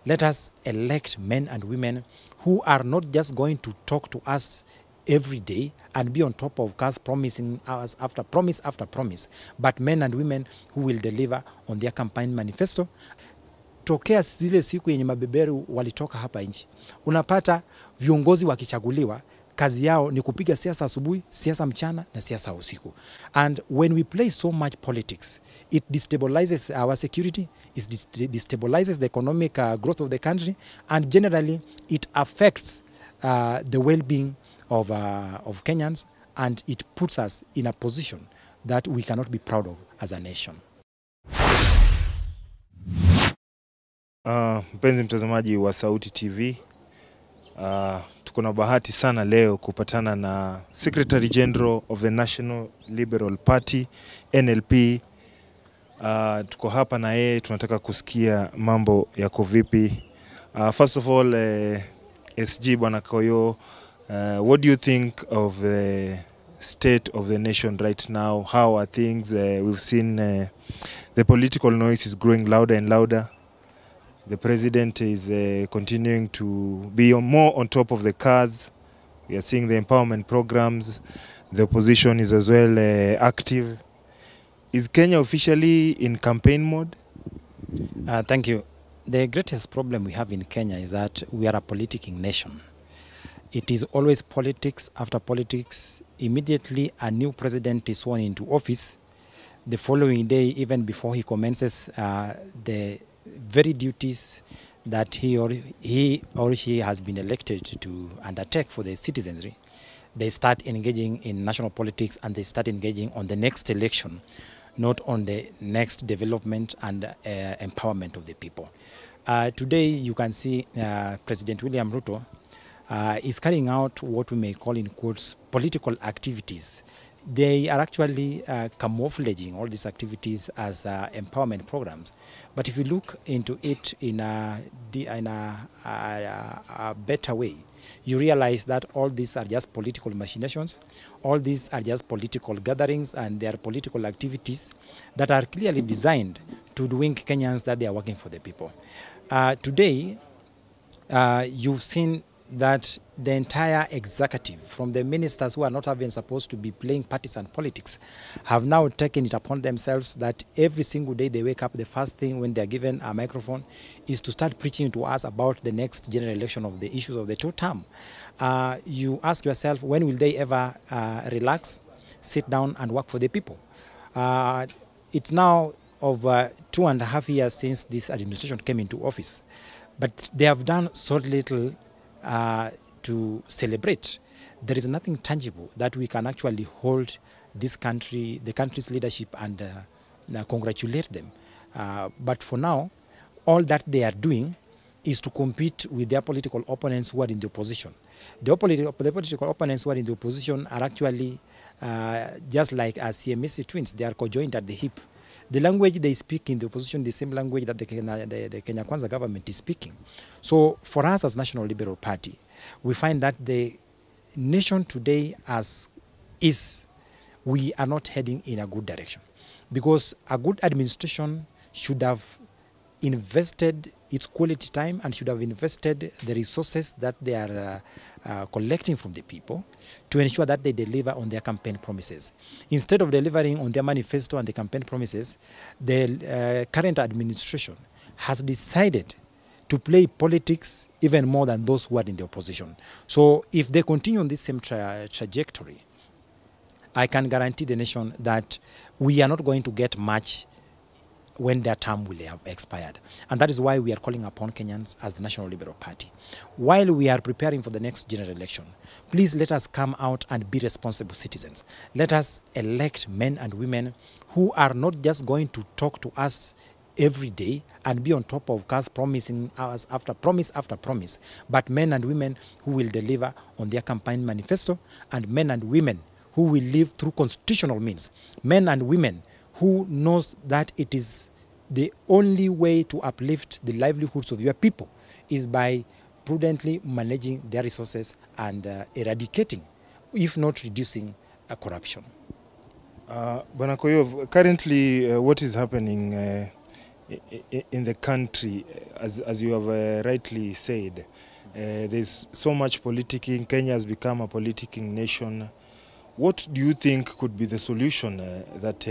Let us elect men and women who are not just going to talk to us every day and be on top of us promising us after promise, but men and women who will deliver on their campaign manifesto. Tokea zile siku yenye mabeberu walitoka hapa nchi, unapata viongozi wakichaguliwa, kazi yao ni kupiga siasa asubuhi, siasa mchana na siasa usiku. And when we play so much politics, it destabilizes our security, it destabilizes the economic growth of the country, and generally it affects the well-being of Kenyans, and it puts us in a position that we cannot be proud of as a nation. Mpenzi mtazamaji wa Sauti TV, tuko na bahati sana leo kupatana na Secretary General of the National Liberal Party, NLP. Tuko hapa na yeye, tunataka kusikia mambo yako vipi. First of all, SG Bwana Koyo, what do you think of the state of the nation right now? How are things? We've seen the political noise is growing louder and louder. The president is continuing to be more on top of the cars. We are seeing the empowerment programs. The opposition is as well active. Is Kenya officially in campaign mode? Thank you. The greatest problem we have in Kenya is that we are a politicking nation. It is always politics after politics. Immediately a new president is sworn into office. The following day, even before he commences the very duties that he or she has been elected to undertake for the citizenry, they start engaging in national politics, and they start engaging on the next election, not on the next development and empowerment of the people. Today you can see President William Ruto is carrying out what we may call in quotes political activities. They are actually camouflaging all these activities as empowerment programs. But if you look into it in a better way, you realize that all these are just political machinations, all these are just political gatherings, and they are political activities that are clearly designed to wink Kenyans that they are working for the people. Today, you've seen that the entire executive, from the ministers who are not even supposed to be playing partisan politics, have now taken it upon themselves that every single day they wake up, the first thing when they are given a microphone is to start preaching to us about the next general election of the issues of the two-term. You ask yourself, when will they ever relax, sit down and work for the people? It's now over 2.5 years since this administration came into office, but they have done so little to celebrate. There is nothing tangible that we can actually hold this country, the country's leadership, and congratulate them. But for now, all that they are doing is to compete with their political opponents who are in the opposition. The political opponents who are in the opposition are actually just like CMC twins. They are conjoined at the hip. The language they speak in the opposition, the same language that the Kenya Kwanza government is speaking. So for us as National Liberal Party, we find that the nation today we are not heading in a good direction. Because a good administration should have invested its quality time and should have invested the resources that they are collecting from the people to ensure that they deliver on their campaign promises. Instead of delivering on their manifesto and the campaign promises, the current administration has decided to play politics even more than those who are in the opposition. So if they continue on this same trajectory, I can guarantee the nation that we are not going to get much when their term will have expired. And that is why we are calling upon Kenyans as the National Liberal Party. While we are preparing for the next general election, please let us come out and be responsible citizens. Let us elect men and women who are not just going to talk to us every day and be on top of us promising us after promise, but men and women who will deliver on their campaign manifesto, and men and women who will live through constitutional means. Men and women who knows that it is the only way to uplift the livelihoods of your people is by prudently managing their resources and eradicating, if not reducing, corruption. Bwana Koyo, currently what is happening in the country, as you have rightly said. There's so much politicking. Kenya has become a politicking nation. What do you think could be the solution that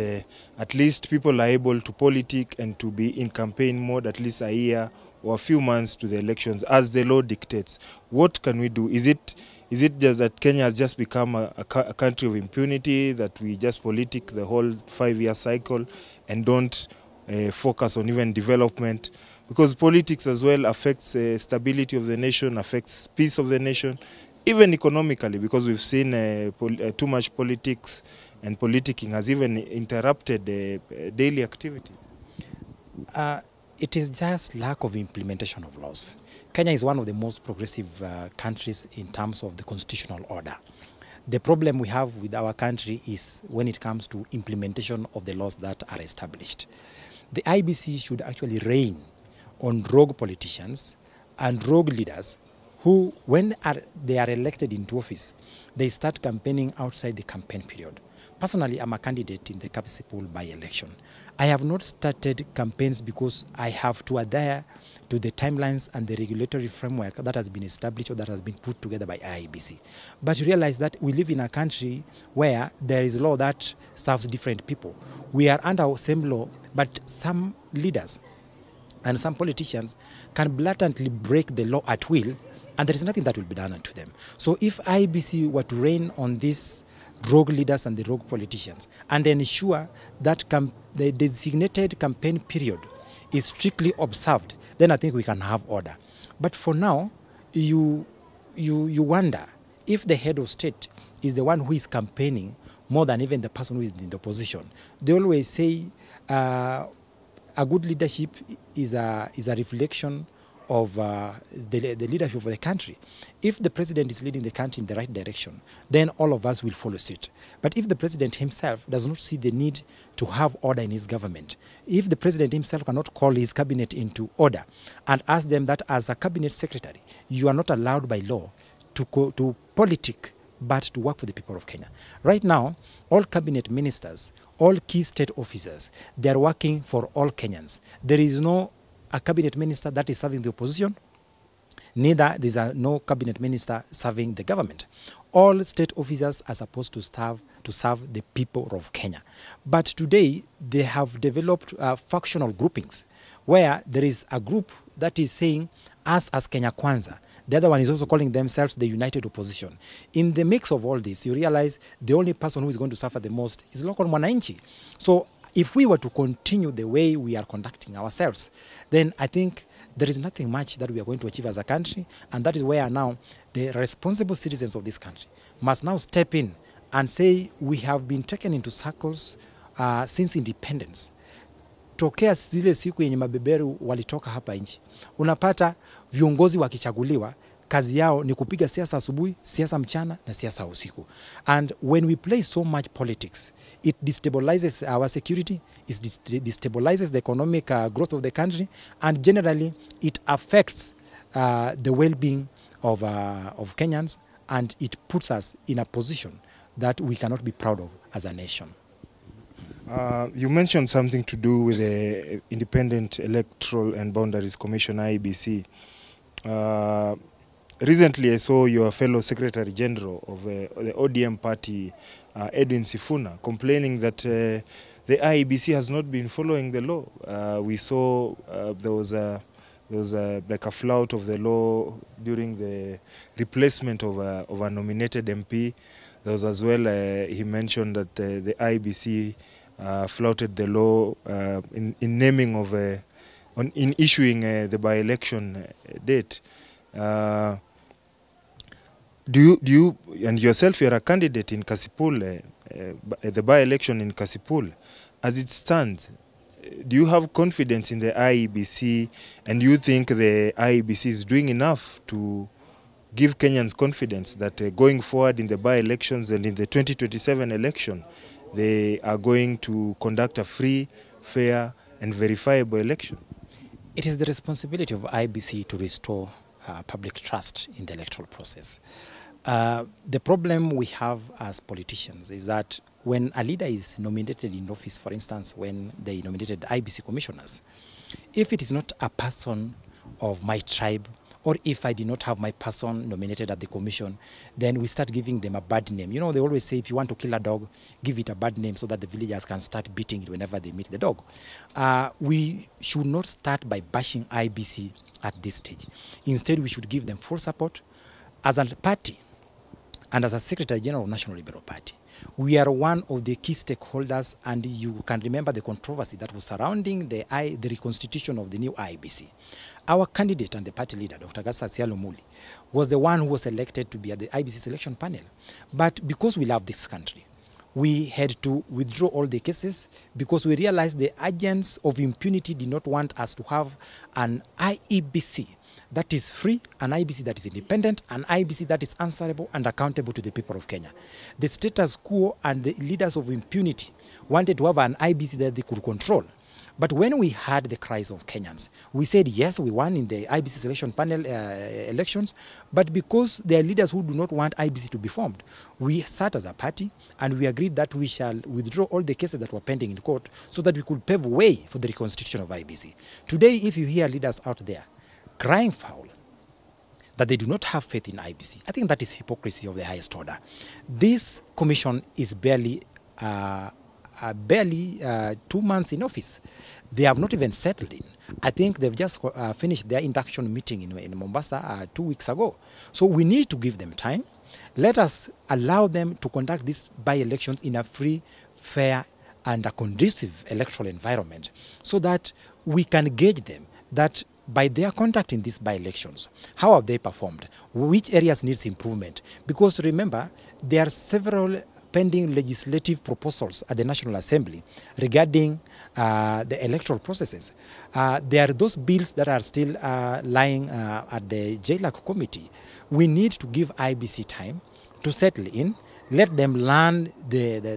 at least people are able to politic and to be in campaign mode at least a year or a few months to the elections as the law dictates? What can we do? Is it just that Kenya has just become a country of impunity, that we just politic the whole 5-year cycle and don't focus on even development? Because politics as well affects stability of the nation, affects peace of the nation, even economically, because we've seen too much politics, and politicking has even interrupted daily activities. It is just lack of implementation of laws. Kenya is one of the most progressive countries in terms of the constitutional order. The problem we have with our country is when it comes to implementation of the laws that are established. The IBC should actually rein on rogue politicians and rogue leaders who, when they are elected into office, they start campaigning outside the campaign period. Personally, I'm a candidate in the KAZI poll by-election. I have not started campaigns because I have to adhere to the timelines and the regulatory framework that has been established or that has been put together by IBC. But you realize that we live in a country where there is a law that serves different people. We are under the same law, but some leaders and some politicians can blatantly break the law at will, and there is nothing that will be done to them. So if IBC were to rein on these rogue leaders and the rogue politicians and ensure that the designated campaign period is strictly observed, then I think we can have order. But for now, you wonder if the head of state is the one who is campaigning more than even the person who is in the opposition. They always say a good leadership is a reflection of the leadership of the country. If the president is leading the country in the right direction, then all of us will follow suit. But if the president himself does not see the need to have order in his government, if the president himself cannot call his cabinet into order and ask them that as a cabinet secretary, you are not allowed by law to politic, but to work for the people of Kenya. Right now, all cabinet ministers, all key state officers, they are working for all Kenyans. There is no a cabinet minister that is serving the opposition, neither there is no cabinet minister serving the government. All state officers are supposed to serve the people of Kenya. But today, they have developed factional groupings where there is a group that is saying, us as Kenya Kwanza. The other one is also calling themselves the United Opposition. In the mix of all this, you realize the only person who is going to suffer the most is local Mwananchi. So if we were to continue the way we are conducting ourselves, then I think there is nothing much that we are going to achieve as a country, and that is where now the responsible citizens of this country must now step in and say we have been taken into circles since independence. Tokea zile siku yenye mabeberu walitoka hapa nchi, unapata viongozi wakichaguliwa, kazi yao ni kupiga siasa asubuhi, siasa mchana na siasa usiku. And when we play so much politics, it destabilizes our security, it destabilizes the economic growth of the country, and generally it affects the well-being of Kenyans, and it puts us in a position that we cannot be proud of as a nation. You mentioned something to do with the Independent Electoral and Boundaries Commission, IEBC. Recently, I saw your fellow Secretary General of the ODM party, Edwin Sifuna, complaining that the IEBC has not been following the law. We saw there was like a flout of the law during the replacement of a nominated MP. There was as well, he mentioned that the IEBC flouted the law in naming of in issuing the by-election date. Do you and yourself, you're a candidate in KAZI poll, the by-election in KAZI poll. As it stands, do you have confidence in the IEBC, and do you think the IEBC is doing enough to give Kenyans confidence that going forward in the by-elections and in the 2027 election, they are going to conduct a free, fair and verifiable election? It is the responsibility of IEBC to restore public trust in the electoral process. The problem we have as politicians is that when a leader is nominated in office, for instance, when they nominated IEBC commissioners, If it is not a person of my tribe, or if I did not have my person nominated at the commission, then we start giving them a bad name. You know, they always say if you want to kill a dog, give it a bad name so that the villagers can start beating it whenever they meet the dog. We should not start by bashing IBC at this stage. Instead, we should give them full support. As a party and as a Secretary General of National Liberal Party, we are one of the key stakeholders, and you can remember the controversy that was surrounding the reconstitution of the new IBC. Our candidate and the party leader, Dr. KAZI, was the one who was elected to be at the IBC selection panel. But because we love this country, we had to withdraw all the cases because we realized the agents of impunity did not want us to have an IEBC that is free, an IBC that is independent, an IBC that is answerable and accountable to the people of Kenya. The status quo and the leaders of impunity wanted to have an IBC that they could control. But when we heard the cries of Kenyans, we said, yes, we won in the IBC selection panel elections, but because there are leaders who do not want IBC to be formed, we sat as a party and we agreed that we shall withdraw all the cases that were pending in court so that we could pave way for the reconstitution of IBC. Today, if you hear leaders out there crying foul that they do not have faith in IBC, I think that is hypocrisy of the highest order. This commission is barely 2 months in office. They have not even settled in. I think they've just finished their induction meeting in Mombasa 2 weeks ago. So we need to give them time. Let us allow them to conduct these by-elections in a free, fair, and a conducive electoral environment so that we can gauge them that by their conduct in these by-elections, how have they performed? Which areas needs improvement? Because remember, there are several pending legislative proposals at the National Assembly regarding the electoral processes. There are those bills that are still lying at the JLAC committee. We need to give IBC time to settle in, let them learn the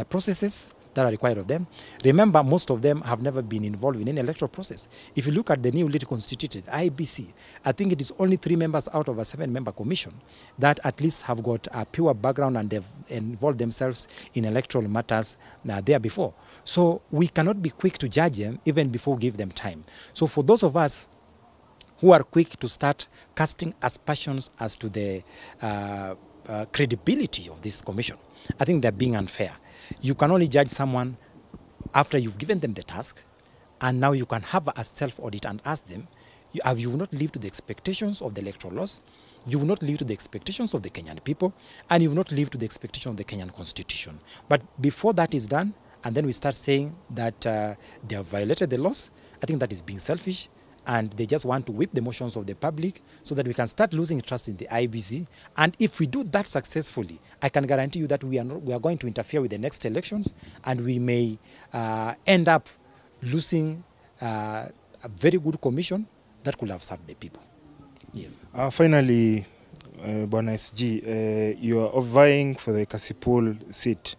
processes that are required of them. Remember, most of them have never been involved in any electoral process. If you look at the newly constituted IBC, I think it is only 3 members out of a 7-member commission that at least have got a pure background and they've involved themselves in electoral matters there before. So we cannot be quick to judge them even before we give them time. So for those of us who are quick to start casting aspersions as to the credibility of this commission, I think they're being unfair. You can only judge someone after you've given them the task, and now you can have a self-audit and ask them, you will not live to the expectations of the electoral laws, you will not live to the expectations of the Kenyan people, and you will not live to the expectations of the Kenyan constitution. But before that is done, and then we start saying that they have violated the laws, I think that is being selfish, and they just want to whip the emotions of the public so that we can start losing trust in the IBC. And if we do that successfully, I can guarantee you that we are going to interfere with the next elections, and we may end up losing a very good commission that could have served the people. Yes. Finally, Bwana SG, you are vying for the Kasipul seat.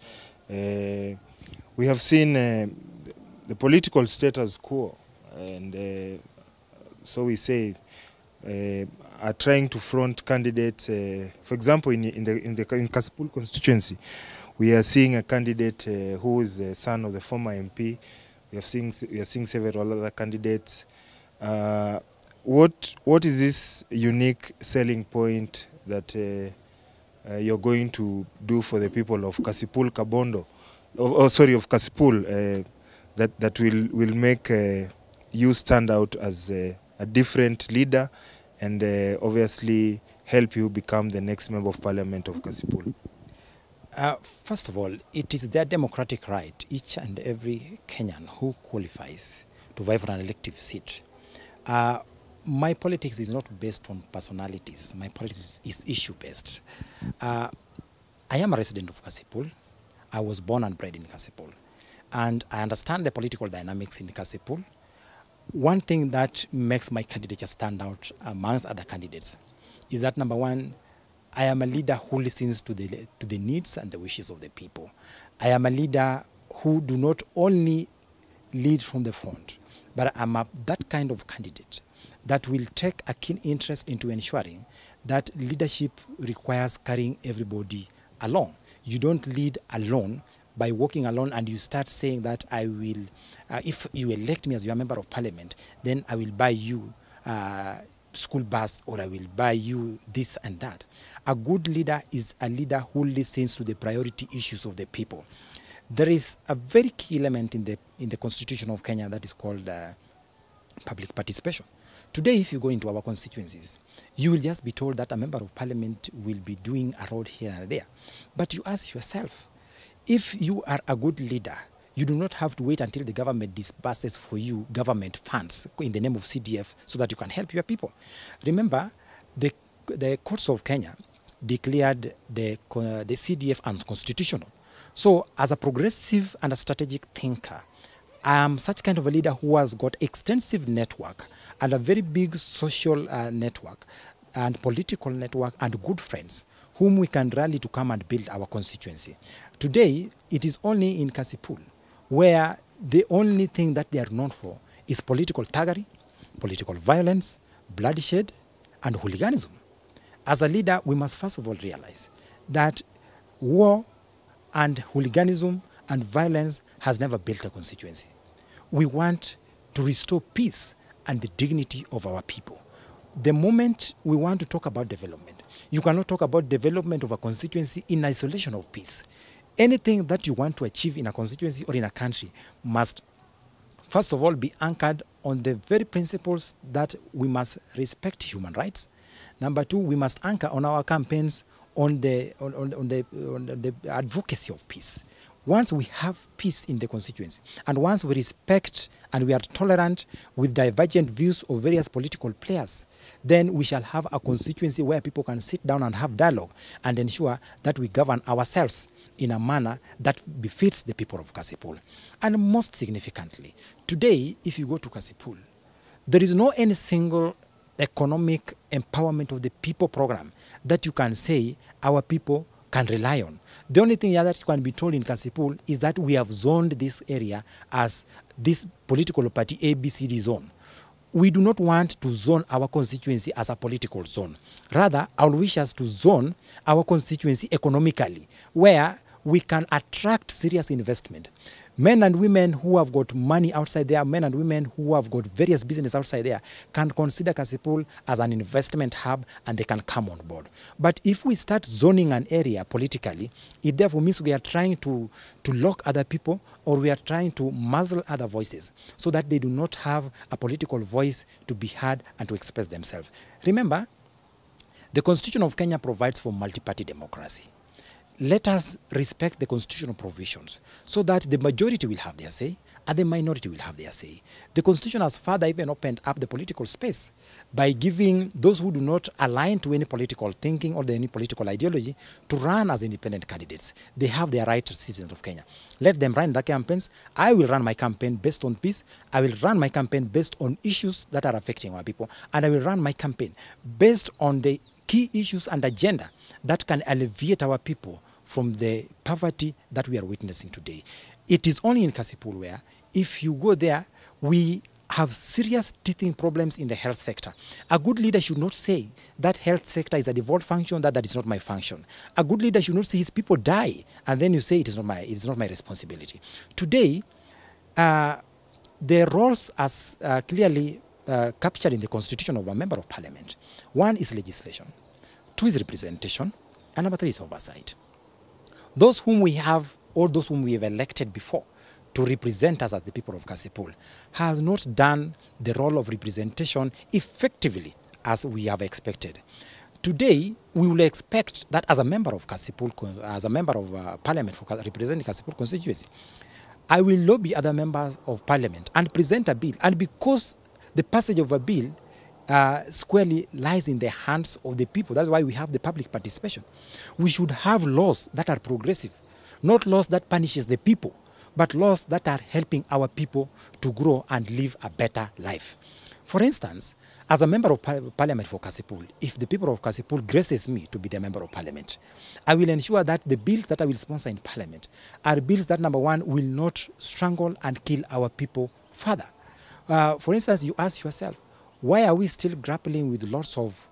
We have seen the political status quo, and so we say, are trying to front candidates. For example, in Kasipul constituency, we are seeing a candidate who is the son of the former MP. We are seeing several other candidates. What is this unique selling point that you're going to do for the people of Kasipul Kabondo, of Kasipul, that will make you stand out as a different leader and obviously help you become the next member of parliament of Kasipul? First of all, it is their democratic right, each and every Kenyan who qualifies to vie for an elective seat. My politics is not based on personalities. My politics is issue-based. I am a resident of Kasipul. I was born and bred in Kasipul. And I understand the political dynamics in Kasipul. One thing that makes my candidature stand out amongst other candidates is that, number one, I am a leader who listens to the needs and the wishes of the people. I am a leader who do not only lead from the front, but I'm that kind of candidate that will take a keen interest into ensuring that leadership requires carrying everybody along. You don't lead alone, by walking alone and you start saying that I will, if you elect me as your member of parliament, then I will buy you school bus, or I will buy you this and that. A good leader is a leader who listens to the priority issues of the people. There is a very key element in the Constitution of Kenya that is called public participation. Today, if you go into our constituencies, you will just be told that a member of parliament will be doing a road here and there. But you ask yourself, if you are a good leader, you do not have to wait until the government disburses for you government funds in the name of CDF so that you can help your people. Remember, the courts of Kenya declared the CDF unconstitutional. So as a progressive and a strategic thinker, I am such kind of a leader who has got extensive network and a very big social network and political network and good friends whom we can rally to come and build our constituency. Today, it is only in Kasipul where the only thing that they are known for is political thuggery, political violence, bloodshed, and hooliganism. As a leader, we must first of all realize that war and hooliganism and violence has never built a constituency. We want to restore peace and the dignity of our people. The moment we want to talk about development, you cannot talk about development of a constituency in isolation of peace. Anything that you want to achieve in a constituency or in a country must, first of all, be anchored on the very principles that we must respect human rights. Number two, we must anchor on our campaigns on the advocacy of peace. Once we have peace in the constituency, and once we respect and we are tolerant with divergent views of various political players, then we shall have a constituency where people can sit down and have dialogue and ensure that we govern ourselves in a manner that befits the people of Kasipul. And most significantly, today, if you go to Kasipul, there is no any single economic empowerment of the people program that you can say our people can rely on. The only thing that can be told in Kasipul is that we have zoned this area as this political party ABCD zone. We do not want to zone our constituency as a political zone. Rather, I wish us to zone our constituency economically, where we can attract serious investment. Men and women who have got money outside there, men and women who have got various business outside there, can consider Kasipul as an investment hub and they can come on board. But if we start zoning an area politically, it therefore means we are trying to lock other people, or we are trying to muzzle other voices so that they do not have a political voice to be heard and to express themselves. Remember, the Constitution of Kenya provides for multi-party democracy. Let us respect the constitutional provisions so that the majority will have their say and the minority will have their say. The Constitution has further even opened up the political space by giving those who do not align to any political thinking or any political ideology to run as independent candidates. They have their right as citizens of Kenya. Let them run their campaigns. I will run my campaign based on peace. I will run my campaign based on issues that are affecting our people. And I will run my campaign based on the key issues and agenda that can alleviate our people from the poverty that we are witnessing today. It is only in Kasipul where, if you go there, we have serious teething problems in the health sector. A good leader should not say that health sector is a devolved function, that is not my function. A good leader should not say his people die, and then you say it is not my responsibility. Today, the roles as clearly captured in the constitution of a member of parliament. One is legislation, two is representation, and number three is oversight. Those whom we have, or those whom we have elected before to represent us as the people of Kasipul, has not done the role of representation effectively as we have expected. Today, we will expect that as a member of Kasipul, as a member of parliament for representing Kasipul constituency, I will lobby other members of parliament and present a bill. And because the passage of a bill squarely lies in the hands of the people. That's why we have the public participation. We should have laws that are progressive, not laws that punishes the people, but laws that are helping our people to grow and live a better life. For instance, as a member of parliament for Kasipul, if the people of Kasipul graces me to be the member of parliament, I will ensure that the bills that I will sponsor in parliament are bills that, number one, will not strangle and kill our people further. For instance, you ask yourself, why are we still grappling with lots of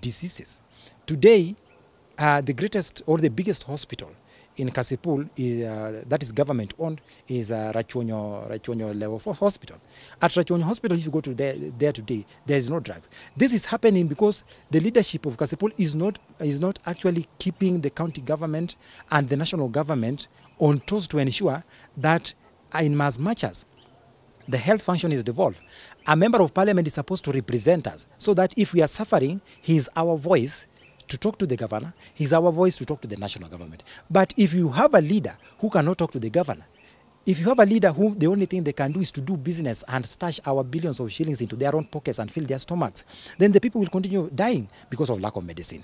diseases? Today, the greatest or the biggest hospital in Kasipul, that is government owned, is Rachonyo Level 4 Hospital. At Rachonyo Hospital, if you go to there today, there is no drugs. This is happening because the leadership of Kasipul is not actually keeping the county government and the national government on toes to ensure that in as much as the health function is devolved, a member of parliament is supposed to represent us so that if we are suffering, he is our voice to talk to the governor, he's our voice to talk to the national government. But if you have a leader who cannot talk to the governor, if you have a leader who the only thing they can do is to do business and stash our billions of shillings into their own pockets and fill their stomachs, then the people will continue dying because of lack of medicine.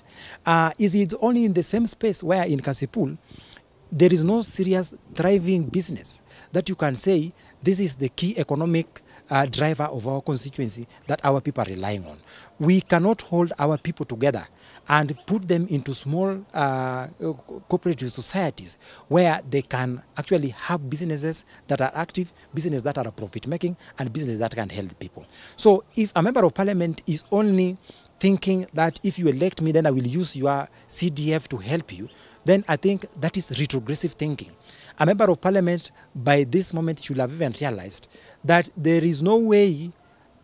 Is it only in the same space where in Kasipul, there is no serious thriving business that you can say this is the key economic driver of our constituency that our people are relying on. We cannot hold our people together and put them into small cooperative societies where they can actually have businesses that are active, businesses that are profit-making, and businesses that can help people. So if a member of parliament is only thinking that if you elect me, then I will use your CDF to help you, then I think that is retrogressive thinking. A member of parliament by this moment should have even realized that there is no way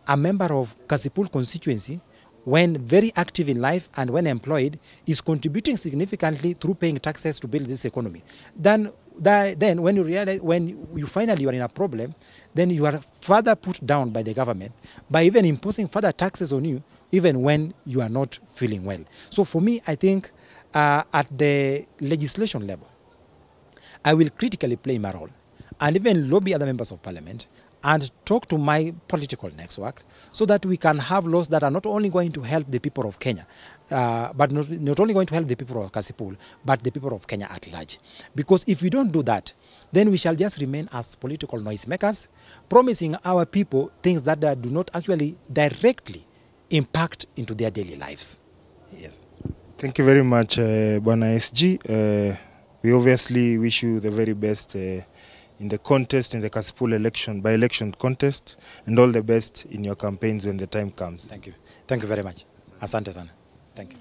a member of Kasipul constituency, when very active in life and when employed, is contributing significantly through paying taxes to build this economy. Then when you realize, when you finally are in a problem, then you are further put down by the government by even imposing further taxes on you, even when you are not feeling well. So for me, I think at the legislation level, I will critically play my role and even lobby other members of parliament and talk to my political network so that we can have laws that are not only going to help the people of Kenya, but not only going to help the people of Kasipul, but the people of Kenya at large. Because if we don't do that, then we shall just remain as political noisemakers, promising our people things that do not actually directly impact into their daily lives. Yes. Thank you very much, Bwana SG. We obviously wish you the very best in the contest, in the Kasipul election, by-election contest, and all the best in your campaigns when the time comes. Thank you. Thank you very much. Asante sana. Thank you.